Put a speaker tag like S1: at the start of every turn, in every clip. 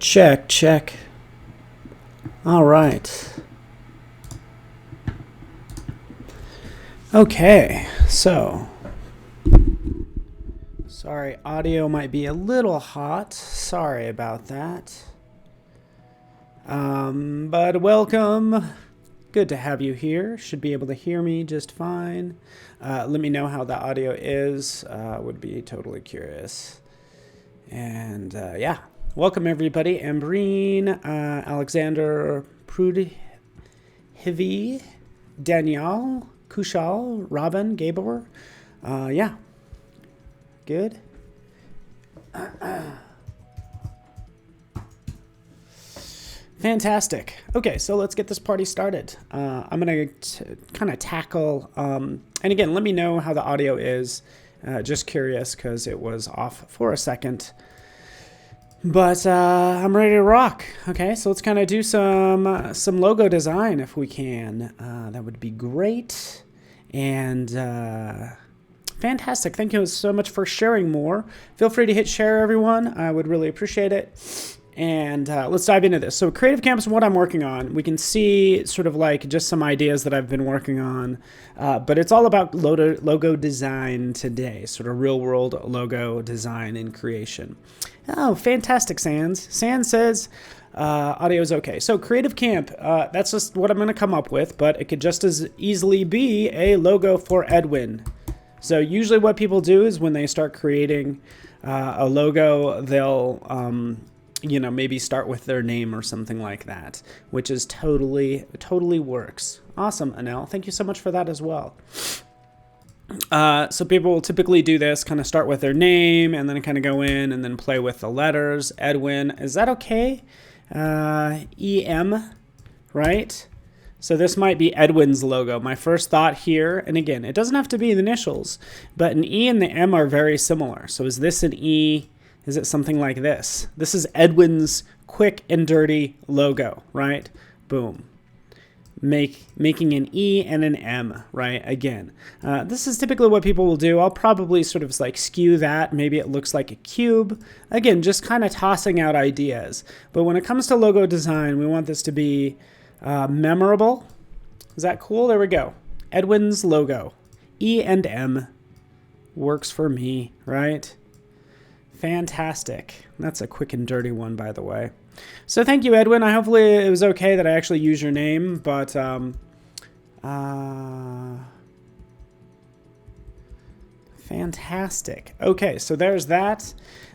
S1: Check, check. All right. Okay, so sorry, audio might be a little hot. Sorry about that. But welcome. Good to have you here. Should be able to hear me just fine. Let me know how the audio is. Would be totally curious. And yeah, welcome everybody. Ambreen, Alexander, Prudhivi, Danielle, Kushal, Robin, Gabor. Yeah, good. Fantastic. Okay, so let's get this party started. I'm going to kind of tackle, and again, let me know how the audio is. Just curious because it was off for a second. But I'm ready to rock. Okay, so let's kind of do some logo design if we can. That would be great. And fantastic. Thank you so much for sharing more. Feel free to hit share, everyone. I would really appreciate it. And let's dive into this. So Creative Camp is what I'm working on. We can see sort of like just some ideas that I've been working on, but it's all about logo design today, sort of real world logo design and creation. Oh, fantastic, Sans. Sans says audio is okay. So Creative Camp, that's just what I'm going to come up with, but it could just as easily be a logo for Edwin. So usually what people do is when they start creating a logo, they'll maybe start with their name or something like that, which is totally works. Awesome, Anel. Thank you so much for that as well. So people will typically do this, kind of start with their name and then kind of go in and then play with the letters. Edwin, is that okay? EM, right? So this might be Edwin's logo. My first thought here, and again, it doesn't have to be the initials, but an E and the M are very similar. So is this an E? Is it something like this? This is Edwin's quick and dirty logo, right? Boom. Making an E and an M, right? Again, this is typically what people will do. I'll probably sort of like skew that. Maybe it looks like a cube. Again, just kind of tossing out ideas. But when it comes to logo design, we want this to be memorable. Is that cool? There we go. Edwin's logo. E and M works for me, right? Fantastic. That's a quick and dirty one, by the way. So thank you, Edwin. Hopefully it was okay that I actually use your name, but fantastic. Okay, so there's that.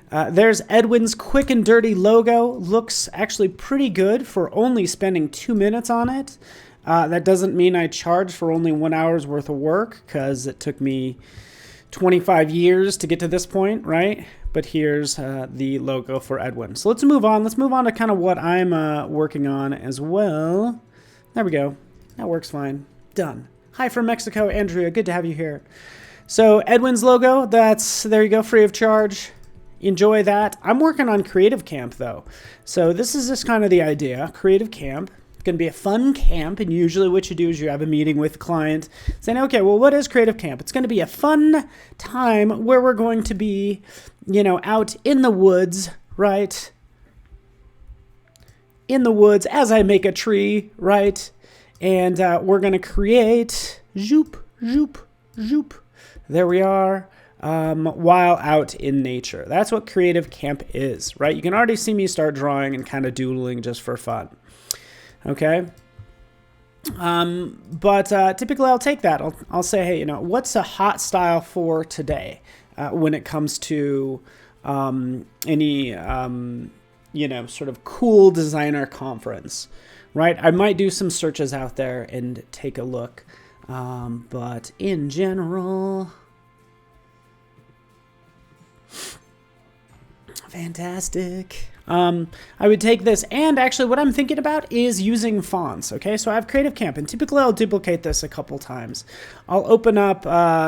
S1: There's Edwin's quick and dirty logo. Looks actually pretty good for only spending 2 minutes on it. That doesn't mean I charge for only 1 hour's worth of work because it took me 25 years to get to this point, right? But here's the logo for Edwin. So let's move on. Let's move on to kind of what I'm working on as well. There we go. That works fine. Done. Hi from Mexico, Andrea. Good to have you here. So Edwin's logo, there you go, free of charge. Enjoy that. I'm working on Creative Camp though. So this is just kind of the idea. Creative Camp. Going to be a fun camp, and usually what you do is you have a meeting with the client saying, okay, well, what is Creative Camp? It's going to be a fun time where we're going to be, out in the woods, right? In the woods as I make a tree, right? And we're going to create zoop, zoop, zoop. There we are. While out in nature. That's what Creative Camp is, right? You can already see me start drawing and kind of doodling just for fun. Okay. But typically I'll take that. I'll say, hey, what's a hot style for today when it comes to any, sort of cool designer conference, right? I might do some searches out there and take a look. But in general, fantastic. I would take this, and actually what I'm thinking about is using fonts, okay? So I have Creative Camp, and typically I'll duplicate this a couple times. I'll open up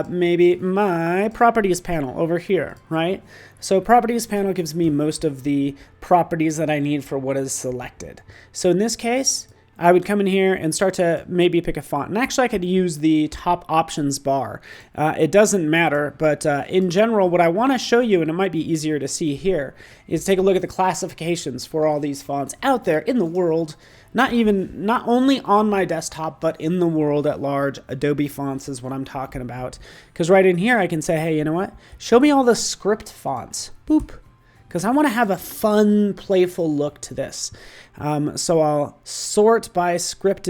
S1: maybe my Properties panel over here, right? So Properties panel gives me most of the properties that I need for what is selected. So in this case, I would come in here and start to maybe pick a font. And actually, I could use the top options bar. It doesn't matter, but in general, what I want to show you, and it might be easier to see here, is take a look at the classifications for all these fonts out there in the world. Not only on my desktop, but in the world at large. Adobe fonts is what I'm talking about. Because right in here, I can say, hey, you know what? Show me all the script fonts. Boop. Because I want to have a fun, playful look to this. So I'll sort by script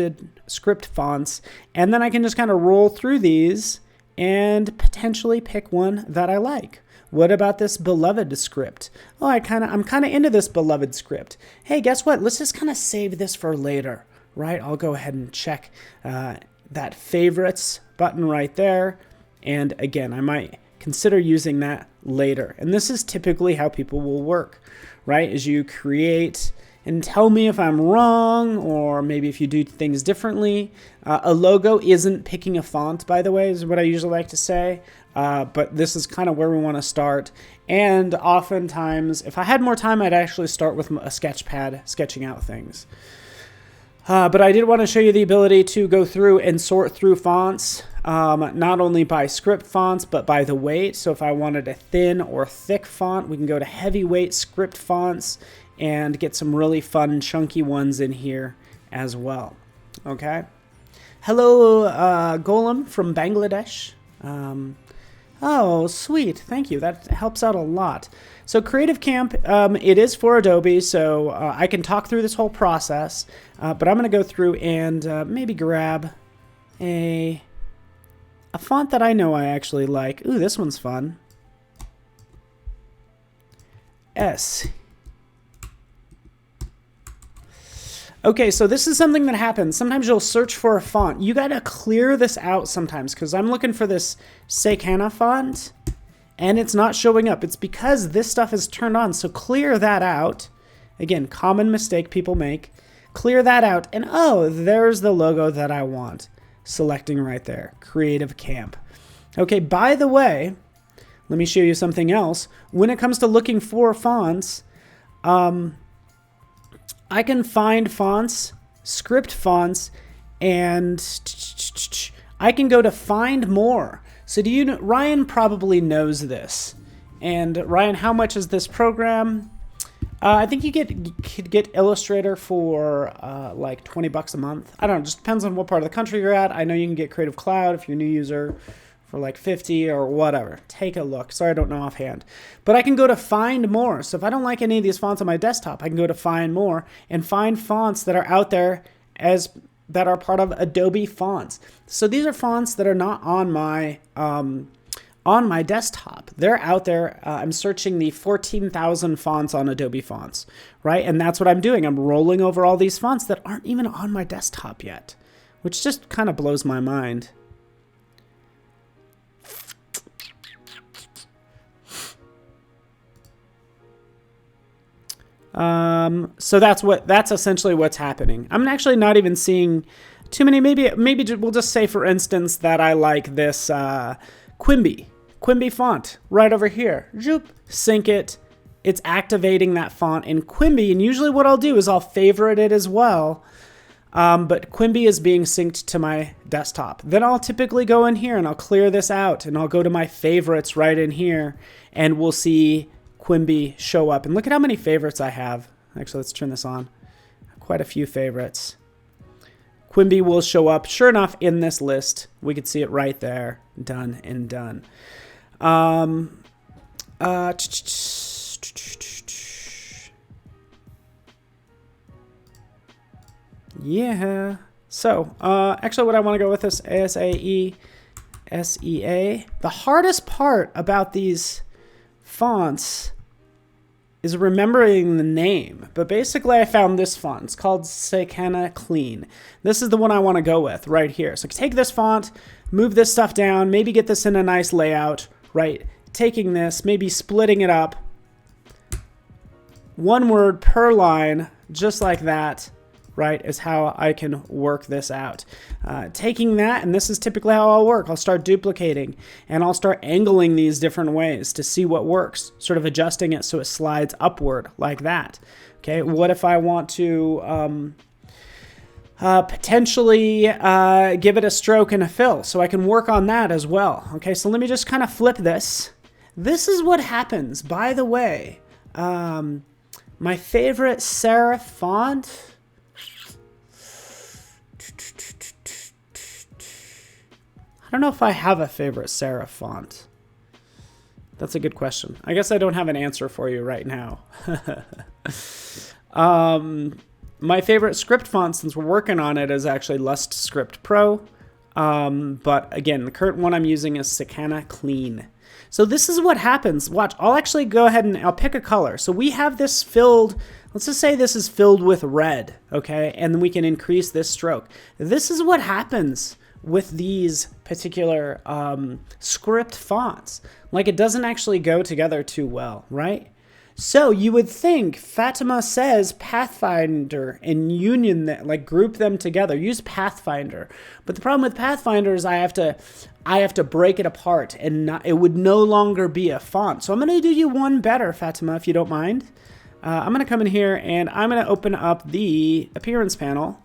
S1: fonts, and then I can just kind of roll through these and potentially pick one that I like. What about this beloved script? Oh, I'm kind of into this beloved script. Hey, guess what? Let's just kind of save this for later, right? I'll go ahead and check that favorites button right there. And again, I might consider using that later. And this is typically how people will work, right? As you create, and tell me if I'm wrong, or maybe if you do things differently. A logo isn't picking a font, by the way, is what I usually like to say. But this is kind of where we want to start. And oftentimes, if I had more time, I'd actually start with a sketch pad, sketching out things. But I did want to show you the ability to go through and sort through fonts, not only by script fonts, but by the weight. So if I wanted a thin or thick font, we can go to heavyweight script fonts and get some really fun, chunky ones in here as well. Okay. Hello, Golem from Bangladesh. Oh, sweet. Thank you. That helps out a lot. So Creative Camp, it is for Adobe, so I can talk through this whole process, but I'm going to go through and maybe grab a font that I know I actually like. Ooh, this one's fun. S. Okay, so this is something that happens. Sometimes you'll search for a font. You got to clear this out sometimes, because I'm looking for this Sakana font, and it's not showing up. It's because this stuff is turned on, so clear that out. Again, common mistake people make. Clear that out, and oh, there's the logo that I want. Selecting right there, Creative Camp. Okay, by the way, let me show you something else. When it comes to looking for fonts, I can find fonts, script fonts, and I can go to find more. So do you know, Ryan probably knows this. And Ryan, how much is this program? I think you could get Illustrator for like 20 bucks a month. I don't know, just depends on what part of the country you're at. I know you can get Creative Cloud if you're a new user for like 50 or whatever. Take a look. Sorry, I don't know offhand. But I can go to find more. So if I don't like any of these fonts on my desktop, I can go to find more and find fonts that are out there that are part of Adobe fonts. So these are fonts that are not on my desktop. They're out there. I'm searching the 14,000 fonts on Adobe Fonts, right? And that's what I'm doing. I'm rolling over all these fonts that aren't even on my desktop yet, which just kind of blows my mind. So that's essentially what's happening. I'm actually not even seeing too many. Maybe we'll just say, for instance, that I like this Quimby font right over here. Zoop, sync it. It's activating that font in Quimby, and usually what I'll do is I'll favorite it as well. But Quimby is being synced to my desktop. Then I'll typically go in here and I'll clear this out, and I'll go to my favorites right in here, and we'll see Quimby show up. And look at how many favorites I have. Actually, let's turn this on. Quite a few favorites. Quimby will show up, sure enough, in this list. We could see it right there. Done and done. Yeah. So, actually what I want to go with is ASAE, SEA. The hardest part about these fonts is remembering the name. But basically I found this font. It's called Sakana Clean. This is the one I want to go with right here. So take this font, move this stuff down, maybe get this in a nice layout, right? Taking this, maybe splitting it up. One word per line, just like that, right, is how I can work this out. Taking that, and this is typically how I'll work. I'll start duplicating, and I'll start angling these different ways to see what works, sort of adjusting it so it slides upward like that. Okay, what if I want to, potentially give it a stroke and a fill. So I can work on that as well. Okay, so let me just kind of flip this. This is what happens. By the way, my favorite serif font. I don't know if I have a favorite serif font. That's a good question. I guess I don't have an answer for you right now. My favorite script font, since we're working on it, is actually Lust Script Pro. But again, the current one I'm using is Sakana Clean. So this is what happens. Watch, I'll actually go ahead and I'll pick a color. So we have this filled, let's just say this is filled with red, okay? And then we can increase this stroke. This is what happens with these particular script fonts. Like, it doesn't actually go together too well, right? So you would think Fatima says Pathfinder and Union, like group them together, use Pathfinder. But the problem with Pathfinder is I have to break it apart and it would no longer be a font. So I'm going to do you one better, Fatima, if you don't mind. I'm going to come in here and I'm going to open up the appearance panel.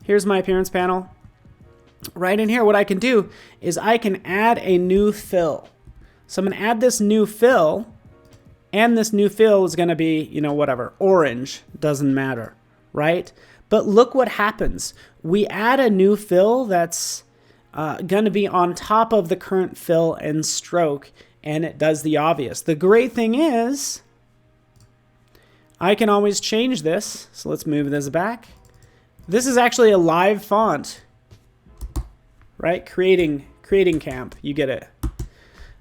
S1: Here's my appearance panel. Right in here, what I can do is I can add a new fill. So I'm going to add this new fill. And this new fill is going to be, you know, whatever, orange, doesn't matter, right? But look what happens. We add a new fill that's going to be on top of the current fill and stroke, and it does the obvious. The great thing is I can always change this. So let's move this back. This is actually a live font, right? Creating camp, you get it.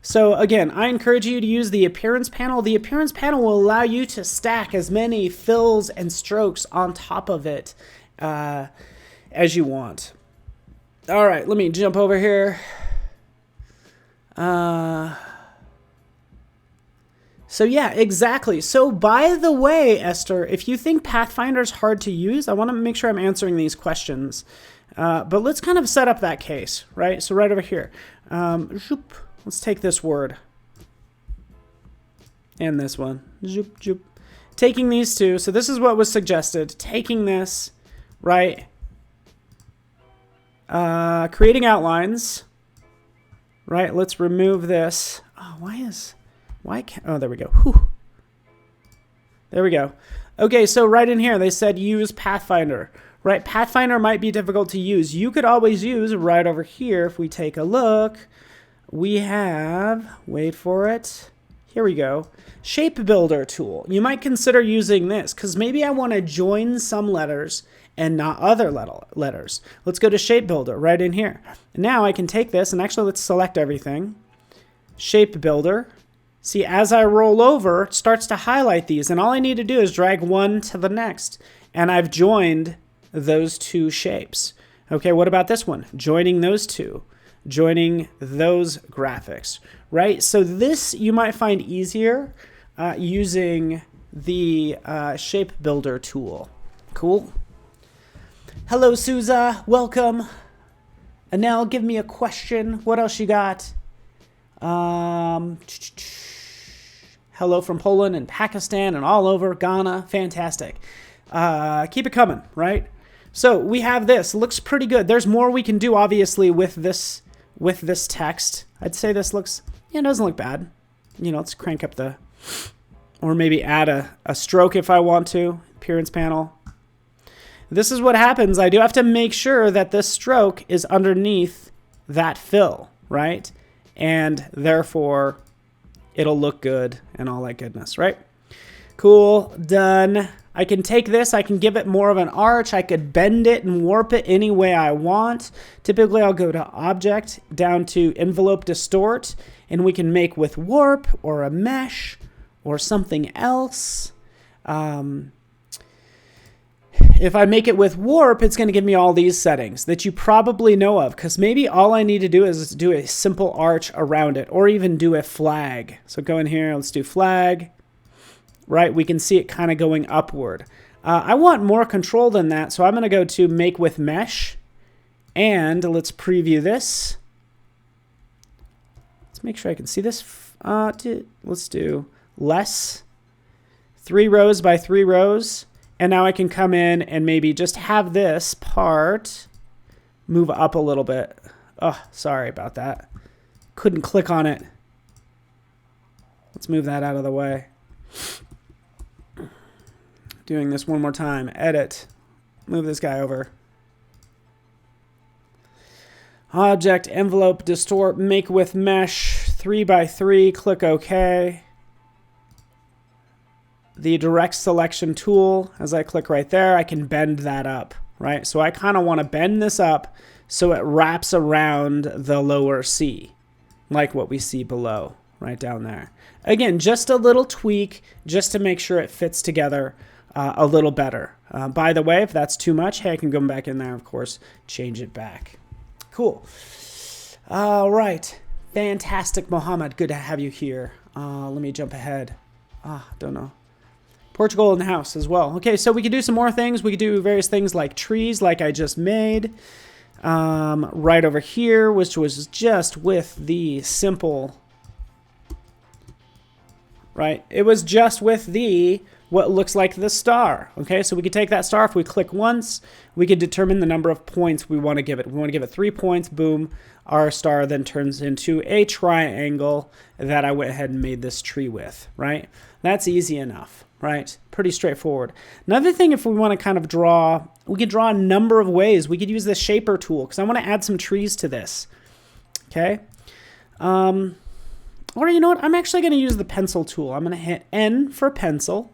S1: So again, I encourage you to use the appearance panel. The appearance panel will allow you to stack as many fills and strokes on top of it as you want. All right, let me jump over here. So yeah, exactly. So by the way, Esther, if you think Pathfinder's hard to use, I want to make sure I'm answering these questions. But let's kind of set up that case, right? So right over here. Let's take this word and this one. Zoop, zoop. Taking these two. So this is what was suggested. Taking this, right? Creating outlines. Right? Let's remove this. Oh, why can't, oh, there we go. Whew. There we go. Okay, so right in here, they said use Pathfinder. Right? Pathfinder might be difficult to use. You could always use right over here, if we take a look. We have, wait for it, here we go, Shape Builder tool. You might consider using this because maybe I want to join some letters and not other letters. Let's go to Shape Builder right in here. Now I can take this and actually let's select everything. Shape Builder. See, as I roll over, it starts to highlight these, and all I need to do is drag one to the next, and I've joined those two shapes. Okay, what about this one? Joining those two. Joining those graphics, right? So this you might find easier using the Shape Builder tool. Cool. Hello, Souza. Welcome. Anel, give me a question. What else you got? Hello from Poland and Pakistan and all over. Ghana. Fantastic. Keep it coming, right? So we have this. Looks pretty good. There's more we can do, obviously, with this text. I'd say this looks, yeah, it doesn't look bad. You know, let's crank up the, or maybe add a stroke if I want to. Appearance panel. This is what happens. I do have to make sure that this stroke is underneath that fill, right? And therefore, it'll look good and all that goodness, right? Cool, done. I can take this, I can give it more of an arch, I could bend it and warp it any way I want. Typically I'll go to Object, down to Envelope Distort, and we can make with warp or a mesh or something else. If I make it with warp, it's going to give me all these settings that you probably know of, because maybe all I need to do is do a simple arch around it, or even do a flag. So go in here, let's do flag. Right, we can see it kind of going upward. I want more control than that, so I'm going to go to Make with Mesh, and let's preview this. Let's make sure I can see this. Let's do less, 3 rows by 3 rows, And now I can come in and maybe just have this part move up a little bit. Oh, sorry about that. Couldn't click on it. Let's move that out of the way. Doing this one more time. Edit. Move this guy over. Object, envelope, distort, make with mesh, 3x3, click OK. The direct selection tool, as I click right there, I can bend that up, right? So I kind of want to bend this up so it wraps around the lower C, like what we see below, right down there. Again, just a little tweak just to make sure it fits together a little better. By the way, if that's too much, hey, I can go back in there, of course, change it back. Cool. All right. Fantastic, Mohammed. Good to have you here. Let me jump ahead. Don't know. Portugal in the house as well. Okay, so we could do some more things. We could do various things like trees, like I just made. Right over here, which was just with the simple... Right? It was just with the... what looks like the star. Okay, so we could take that star. If we click once, we could determine the number of points we want to give it. We want to give it 3 points. Boom. Our star then turns into a triangle that I went ahead and made this tree with, right? That's easy enough, right? Pretty straightforward. Another thing, if we want to kind of draw, we could draw a number of ways. We could use the shaper tool because I want to add some trees to this. Okay. Or you know what? I'm actually going to use the pencil tool. I'm going to hit N for pencil.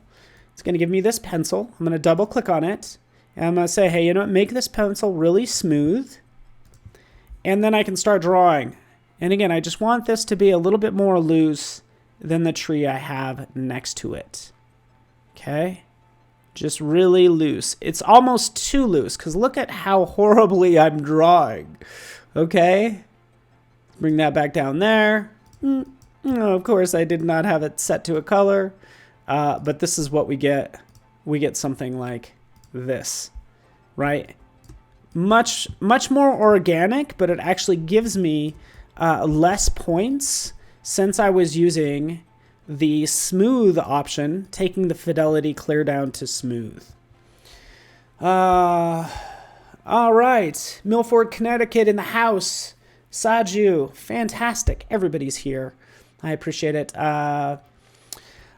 S1: It's going to give me this pencil. I'm going to double click on it. And I'm going to say, hey, you know what? Make this pencil really smooth. And then I can start drawing. And again, I just want this to be a little bit more loose than the tree I have next to it. Okay? Just really loose. It's almost too loose because look at how horribly I'm drawing. Okay? Bring that back down there. Of course, I did not have it set to a color. But this is what we get. We get something like this, right? Much more organic, but it actually gives me less points since I was using the smooth option, taking the fidelity clear down to smooth. All right, Milford, Connecticut in the house. Saju, fantastic. Everybody's here. I appreciate it.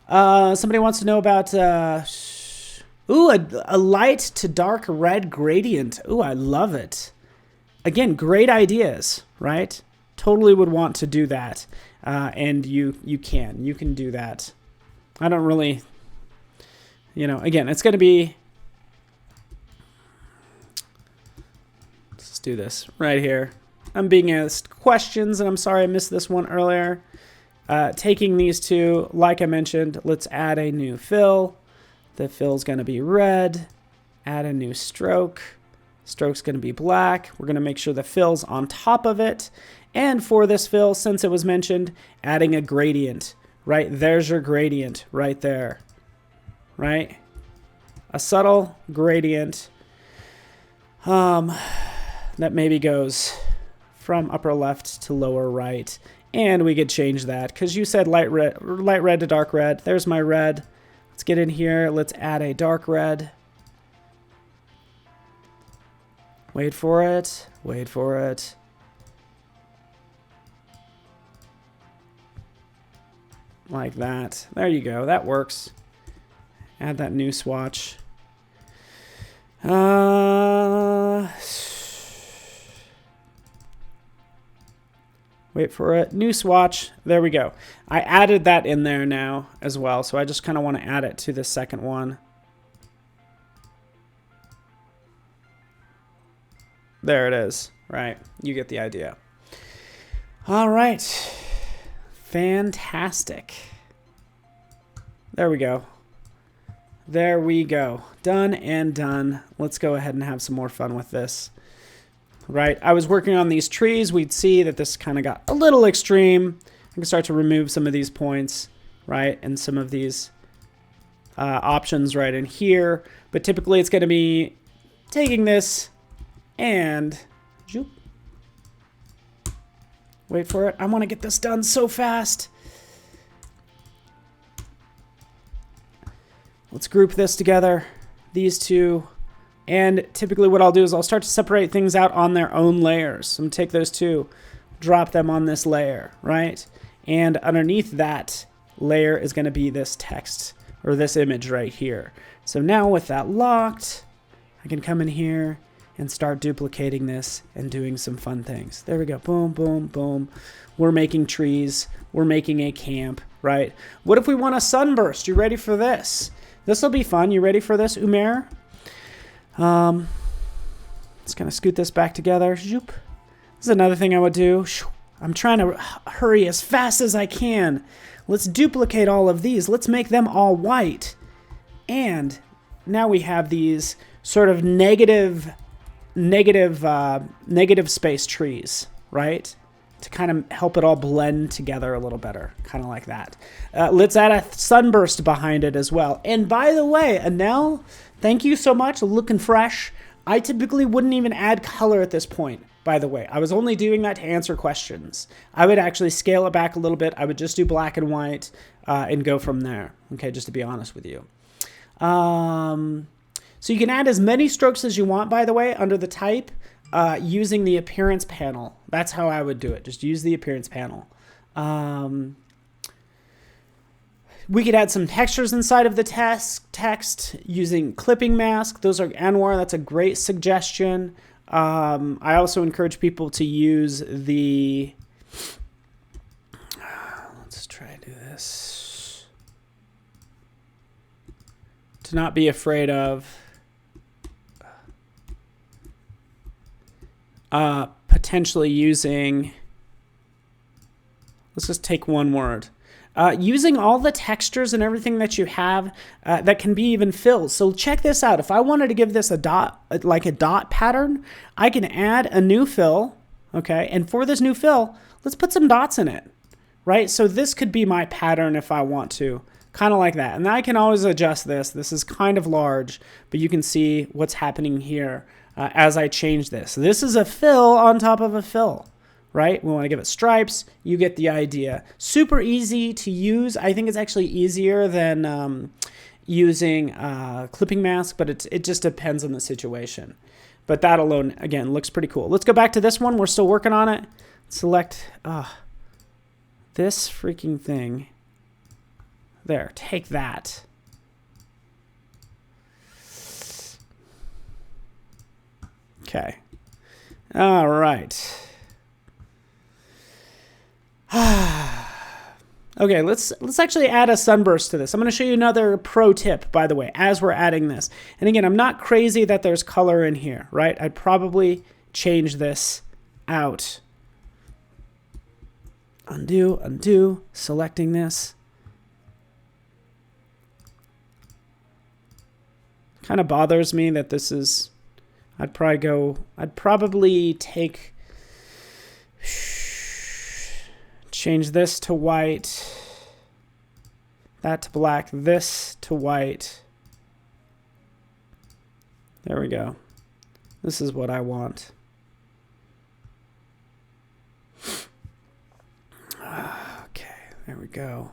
S1: Somebody wants to know about, a light to dark red gradient. Ooh, I love it. Again, great ideas, right? Totally would want to do that. And you can do that. I don't really, again, it's going to be, let's do this right here. I'm being asked questions, and I'm sorry I missed this one earlier. Taking these two, like I mentioned, let's add a new fill. The fill's going to be red. Add a new stroke. Stroke's going to be black. We're going to make sure the fill's on top of it. And for this fill, since it was mentioned, adding a gradient. Right? There's your gradient right there. Right? A subtle gradient that maybe goes from upper left to lower right. And we could change that because you said light red to dark red. There's my red. Let's get in here. Let's add a dark red. Wait for it. Wait for it. Like that. There you go. That works. Add that new swatch. Wait for it. New swatch. There we go. I added that in there now as well. So I just kind of want to add it to the second one. There it is. Right. You get the idea. All right. Fantastic. There we go. There we go. Done and done. Let's go ahead and have some more fun with this. Right, I was working on these trees. We'd see that this kind of got a little extreme. I can start to remove some of these points, right, and some of these options right in here. But typically it's going to be taking this and wait for it. I want to get this done so fast. Let's group this together. these two. And typically what I'll do is I'll start to separate things out on their own layers. So I'm going to take those two, drop them on this layer, right? And underneath that layer is going to be this text or this image right here. So now with that locked, I can come in here and start duplicating this and doing some fun things. There we go. Boom, boom, boom. We're making trees. We're making a camp, right? What if we want a sunburst? You ready for this? This will be fun. You ready for this, Umair? Let's kind of scoot this back together. Zoop. This is another thing I would do. I'm trying to hurry as fast as I can. Let's duplicate all of these. Let's make them all white. And now we have these sort of negative space trees, right? To kind of help it all blend together a little better, kind of like that. Let's add a sunburst behind it as well. And by the way, Anel, thank you so much, looking fresh. I typically wouldn't even add color at this point, by the way. I was only doing that to answer questions. I would actually scale it back a little bit. I would just do black and white and go from there, okay, just to be honest with you. So you can add as many strokes as you want, by the way, under the type using the appearance panel. That's how I would do it. Just use the appearance panel. We could add some textures inside of the text using clipping mask. Those are Anwar. That's a great suggestion. I also encourage people to use the... Let's try to do this. To not be afraid of potentially using... Let's just take one word. Using all the textures and everything that you have that can be even filled. So check this out. If I wanted to give this a dot, like a dot pattern, I can add a new fill, okay? And for this new fill, let's put some dots in it, right? So this could be my pattern if I want to, kind of like that. And I can always adjust this. This is kind of large, but you can see what's happening here as I change this. This is a fill on top of a fill. Right? We want to give it stripes. You get the idea. Super easy to use. I think it's actually easier than using clipping mask, but it just depends on the situation. But that alone, again, looks pretty cool. Let's go back to this one. We're still working on it. Select this freaking thing. There, take that. Okay. All right. Okay, let's actually add a sunburst to this. I'm going to show you another pro tip, by the way, as we're adding this. And again, I'm not crazy that there's color in here, right? I'd probably change this out. Undo, undo, selecting this. Kind of bothers me that this is... I'd probably take... Change this to white, that to black, this to white. There we go. This is what I want. Okay, there we go.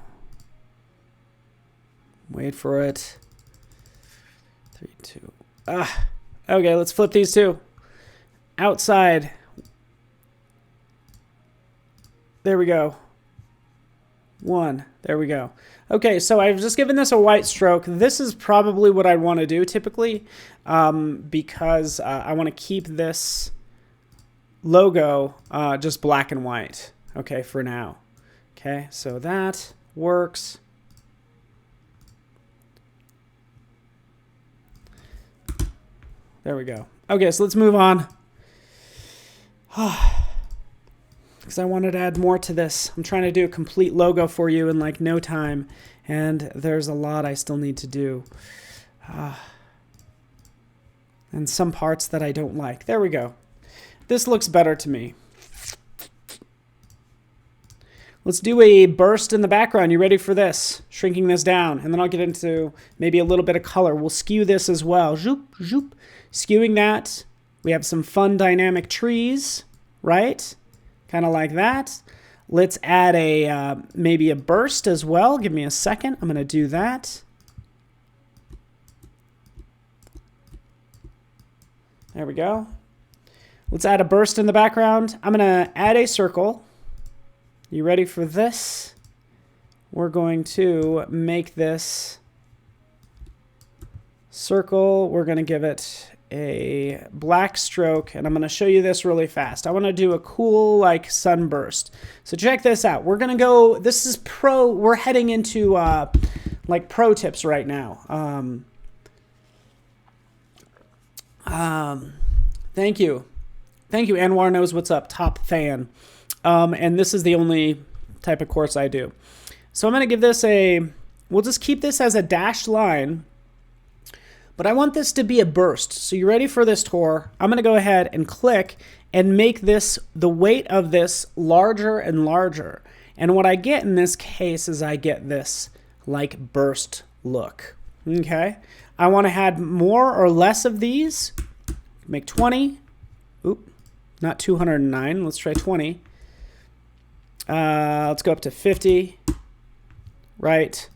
S1: Wait for it. 3, 2. Okay, let's flip these two. Outside. There we go. 1. There we go. Okay, so I've just given this a white stroke. This is probably what I want to do typically because I want to keep this logo just black and white, okay, for now. Okay, so that works. There we go. Okay, so let's move on. Because I wanted to add more to this. I'm trying to do a complete logo for you in like no time, and there's a lot I still need to do. And some parts that I don't like. There we go. This looks better to me. Let's do a burst in the background. You ready for this? Shrinking this down, and then I'll get into maybe a little bit of color. We'll skew this as well. Zoop, zoop. Skewing that. We have some fun dynamic trees, right? Kind of like that. Let's add a maybe a burst as well. Give me a second. I'm going to do that. There we go. Let's add a burst in the background. I'm going to add a circle. You ready for this? We're going to make this circle. We're going to give it a black stroke, and I'm going to show you this really fast. I want to do a cool like sunburst. So check this out. We're going to go, this is pro, we're heading into like pro tips right now. Thank you. Thank you. Anwar knows what's up. Top fan. And this is the only type of course I do. So I'm going to give this we'll just keep this as a dashed line, but I want this to be a burst. So you ready for this, Tor? I'm going to go ahead and click and make this, the weight of this larger and larger. And what I get in this case is I get this like burst look. Okay. I want to add more or less of these. Make 20. Oop, not 209. Let's try 20. Let's go up to 50. Right.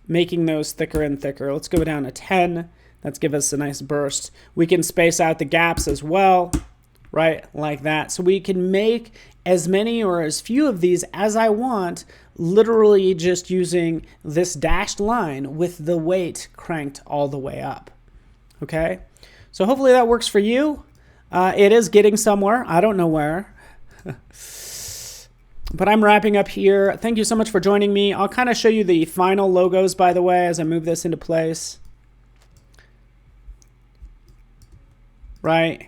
S1: Making those thicker and thicker. Let's go down to 10. Let's give us a nice burst. We can space out the gaps as well. Right, like that. So we can make as many or as few of these as I want, literally just using this dashed line with the weight cranked all the way up. Okay, so hopefully that works for you. It is getting somewhere. I don't know where. But I'm wrapping up here. Thank you so much for joining me. I'll kind of show you the final logos, by the way, as I move this into place. Right.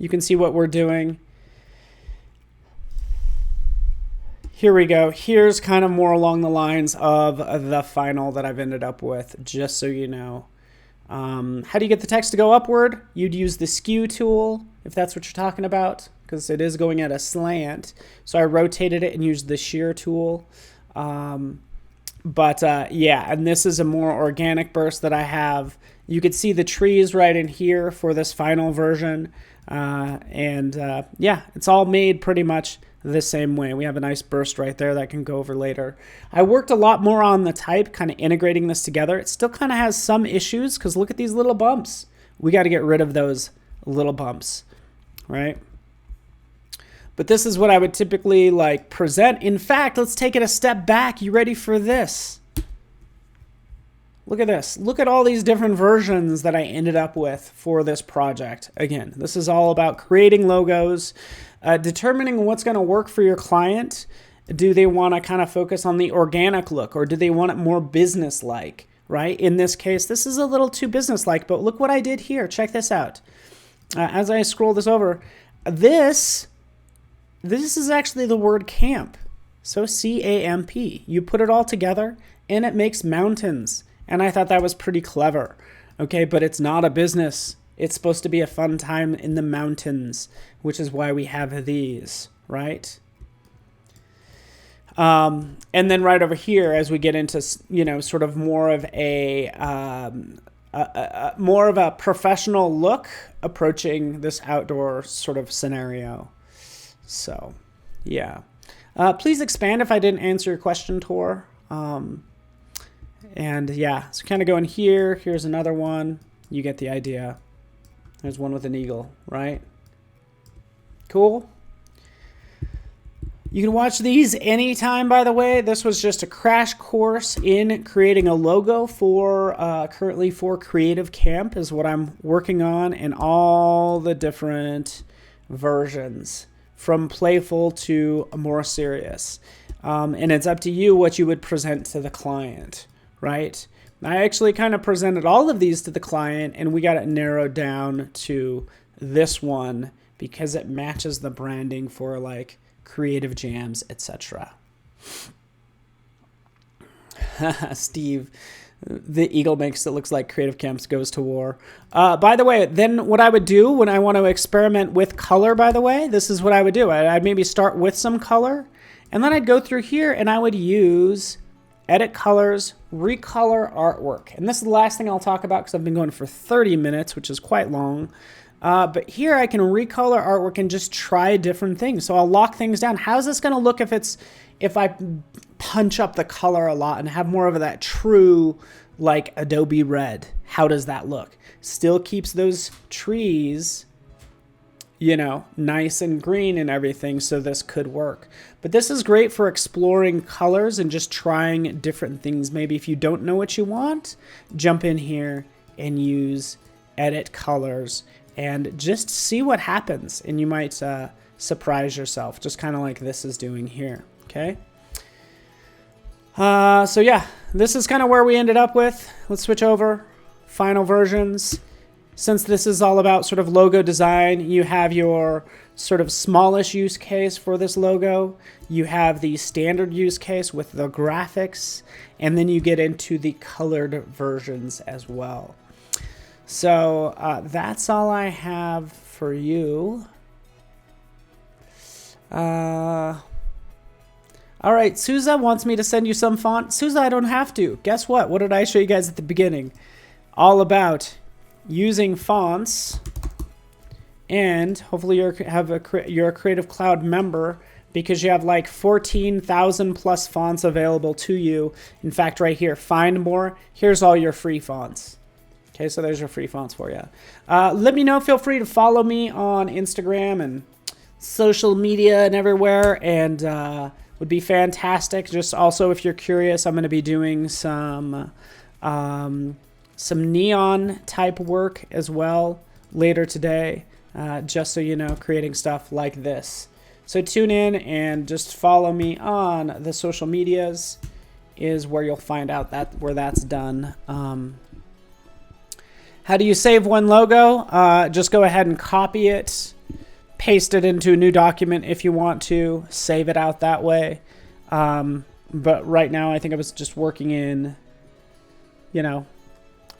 S1: You can see what we're doing. Here we go. Here's kind of more along the lines of the final that I've ended up with, just so you know. How do you get the text to go upward? You'd use the skew tool, if that's what you're talking about, because it is going at a slant. So I rotated it and used the shear tool. Yeah, and this is a more organic burst that I have. You could see the trees right in here for this final version. Yeah, it's all made pretty much the same way. We have a nice burst right there that can go over later. I worked a lot more on the type, kind of integrating this together. It still kind of has some issues because look at these little bumps. We got to get rid of those little bumps, right? But this is what I would typically like present. In fact, let's take it a step back. You ready for this? Look at this. Look at all these different versions that I ended up with for this project. Again, this is all about creating logos, determining what's going to work for your client. Do they want to kind of focus on the organic look, or do they want it more business-like, right? In this case, this is a little too business-like, but look what I did here. Check this out. As I scroll this over, this is actually the word camp. So C-A-M-P. You put it all together, and it makes mountains. And I thought that was pretty clever, okay? But it's not a business. It's supposed to be a fun time in the mountains, which is why we have these, right? And then right over here, as we get into, you know, sort of more of a professional look approaching this outdoor sort of scenario. So, yeah. Please expand if I didn't answer your question, Tor. And yeah, so kind of going here. Here's another one. You get the idea. There's one with an eagle, right? Cool. You can watch these anytime, by the way. This was just a crash course in creating a logo for currently for Creative Camp is what I'm working on, and all the different versions from playful to more serious. And it's up to you what you would present to the client. Right? I actually kind of presented all of these to the client, and we got it narrowed down to this one because it matches the branding for like creative jams, etc. Steve, the eagle makes it looks like Creative Camps goes to war. By the way, then what I would do when I want to experiment with color, by the way, this is what I would do. I'd maybe start with some color, and then I'd go through here and I would use edit colors, recolor artwork. And this is the last thing I'll talk about because I've been going for 30 minutes, which is quite long. But here I can recolor artwork and just try different things. So I'll lock things down. How's this going to look if I punch up the color a lot and have more of that true like Adobe red? How does that look? Still keeps those trees you know, nice and green and everything, so this could work. But this is great for exploring colors and just trying different things. Maybe if you don't know what you want, jump in here and use edit colors and just see what happens. And you might surprise yourself, just kind of like this is doing here, okay? So yeah, this is kind of where we ended up with. Let's switch over, final versions. Since this is all about sort of logo design, you have your sort of smallish use case for this logo. You have the standard use case with the graphics, and then you get into the colored versions as well. So that's all I have for you. All right, Souza wants me to send you some font. Souza, I don't have to. Guess what? What did I show you guys at the beginning? All about using fonts, and hopefully you're a Creative Cloud member, because you have like 14,000 plus fonts available to you. In fact, right here, find more. Here's all your free fonts. Okay, so there's your free fonts for you. Let me know. Feel free to follow me on Instagram and social media and everywhere, and would be fantastic. Just also, if you're curious, I'm going to be doing some neon type work as well later today, just so you know, creating stuff like this. So tune in and just follow me on the social medias is where you'll find out where that's done. How do you save one logo? Just go ahead and copy it, paste it into a new document if you want to, save it out that way. But right now I think I was just working in, you know,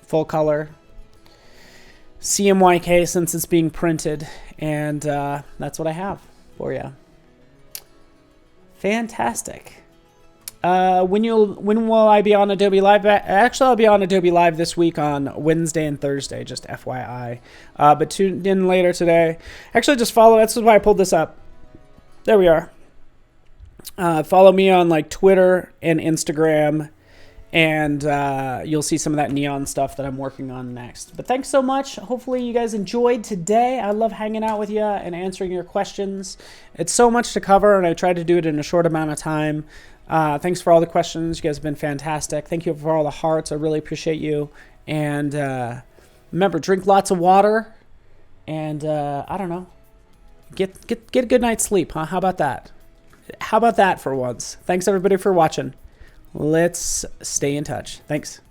S1: full color CMYK since it's being printed, and that's what I have for you. Fantastic. When will I be on Adobe Live? Actually, I'll be on Adobe Live this week on Wednesday and Thursday, just FYI. But tune in later today. Actually, just follow. That's why I pulled this up. There we are. Follow me on like Twitter and Instagram, and you'll see some of that neon stuff that I'm working on next. But thanks so much. Hopefully you guys enjoyed today. I love hanging out with you and answering your questions. It's so much to cover, and I tried to do it in a short amount of time. Thanks for all the questions. You guys have been fantastic. Thank you for all the hearts. I really appreciate you. And remember, drink lots of water, and I don't know, get a good night's sleep, huh? How about that? How about that for once? Thanks everybody for watching. Let's stay in touch. Thanks.